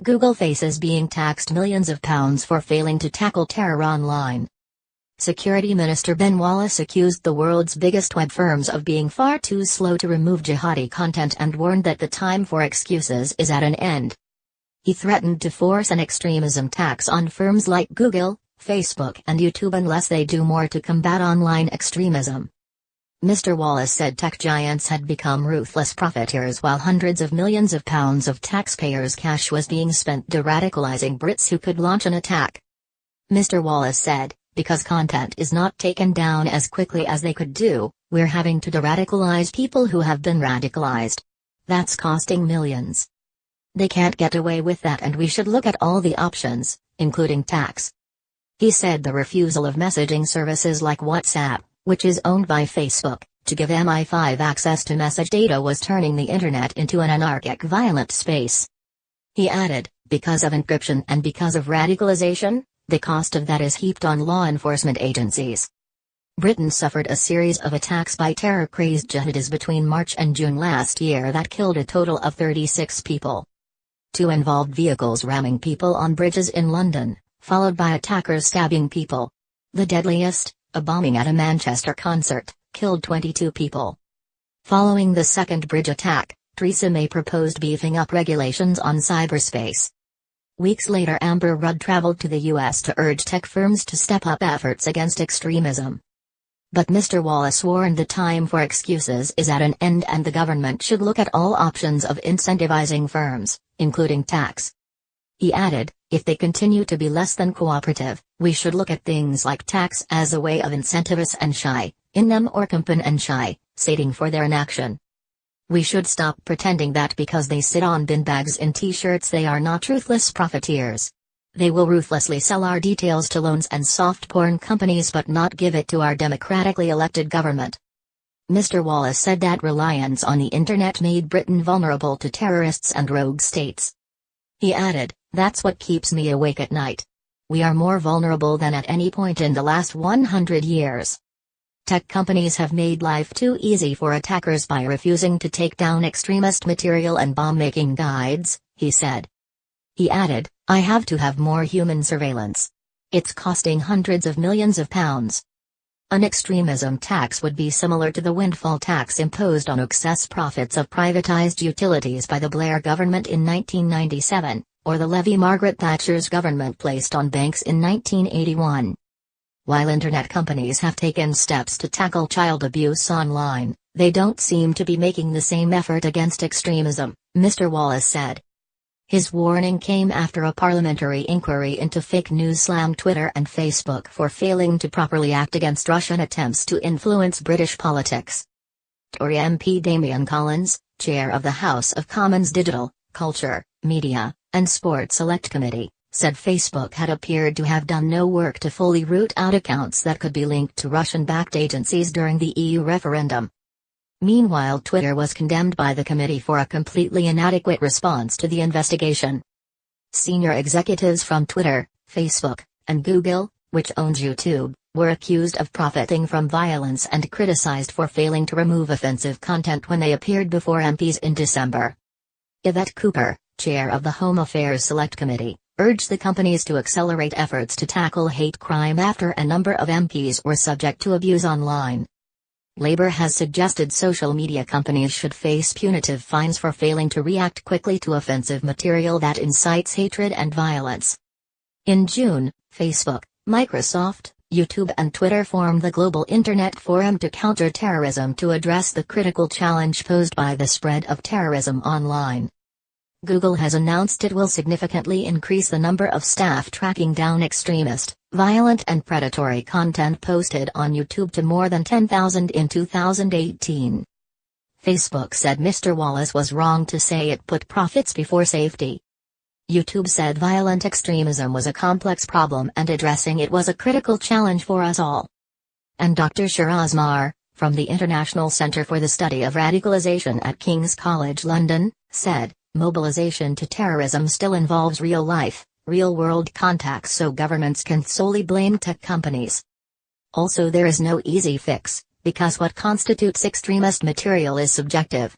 Google faces being taxed millions of pounds for failing to tackle terror online. Security Minister Ben Wallace accused the world's biggest web firms of being far too slow to remove jihadi content and warned that the time for excuses is at an end. He threatened to force an extremism tax on firms like Google, Facebook and YouTube unless they do more to combat online extremism. Mr. Wallace said tech giants had become ruthless profiteers while hundreds of millions of pounds of taxpayers' cash was being spent de-radicalizing Brits who could launch an attack. Mr. Wallace said, because content is not taken down as quickly as they could do, we're having to de-radicalize people who have been radicalized. That's costing millions. They can't get away with that and we should look at all the options, including tax. He said the refusal of messaging services like WhatsApp, which is owned by Facebook, to give MI5 access to message data was turning the internet into an anarchic violent space. He added, because of encryption and because of radicalization, the cost of that is heaped on law enforcement agencies. Britain suffered a series of attacks by terror-crazed jihadis between March and June last year that killed a total of 36 people. 2 involved vehicles ramming people on bridges in London, followed by attackers stabbing people. The deadliest, a bombing at a Manchester concert, killed 22 people. Following the second bridge attack, Theresa May proposed beefing up regulations on cyberspace. Weeks later Amber Rudd traveled to the US to urge tech firms to step up efforts against extremism. But Mr. Wallace warned the time for excuses is at an end and the government should look at all options of incentivizing firms, including tax. He added, if they continue to be less than cooperative, we should look at things like tax as a way of incentivizing and shy, in them or campaign and shy, stating for their inaction. We should stop pretending that because they sit on bin bags in t-shirts they are not ruthless profiteers. They will ruthlessly sell our details to loans and soft porn companies but not give it to our democratically elected government. Mr. Wallace said that reliance on the internet made Britain vulnerable to terrorists and rogue states. He added, that's what keeps me awake at night. We are more vulnerable than at any point in the last 100 years. Tech companies have made life too easy for attackers by refusing to take down extremist material and bomb-making guides, he said. He added, I have to have more human surveillance. It's costing hundreds of millions of pounds. An extremism tax would be similar to the windfall tax imposed on excess profits of privatized utilities by the Blair government in 1997, or the levy Margaret Thatcher's government placed on banks in 1981. While internet companies have taken steps to tackle child abuse online, they don't seem to be making the same effort against extremism, Mr. Wallace said. His warning came after a parliamentary inquiry into fake news slammed Twitter and Facebook for failing to properly act against Russian attempts to influence British politics. Tory MP Damian Collins, chair of the House of Commons Digital, Culture, Media, and Sport Select Committee, said Facebook had appeared to have done no work to fully root out accounts that could be linked to Russian-backed agencies during the EU referendum. Meanwhile, Twitter was condemned by the committee for a completely inadequate response to the investigation. Senior executives from Twitter, Facebook, and Google, which owns YouTube, were accused of profiting from violence and criticized for failing to remove offensive content when they appeared before MPs in December. Yvette Cooper, chair of the Home Affairs Select Committee, urged the companies to accelerate efforts to tackle hate crime after a number of MPs were subject to abuse online. Labour has suggested social media companies should face punitive fines for failing to react quickly to offensive material that incites hatred and violence. In June, Facebook, Microsoft, YouTube and Twitter formed the Global Internet Forum to counter terrorism to address the critical challenge posed by the spread of terrorism online. Google has announced it will significantly increase the number of staff tracking down extremist, violent and predatory content posted on YouTube to more than 10,000 in 2018. Facebook said Mr. Wallace was wrong to say it put profits before safety. YouTube said violent extremism was a complex problem and addressing it was a critical challenge for us all. And Dr. Shiraz Mar, from the International Centre for the Study of Radicalisation at King's College London, said, mobilization to terrorism still involves real-life, real-world contacts so governments can't solely blame tech companies. Also there is no easy fix, because what constitutes extremist material is subjective.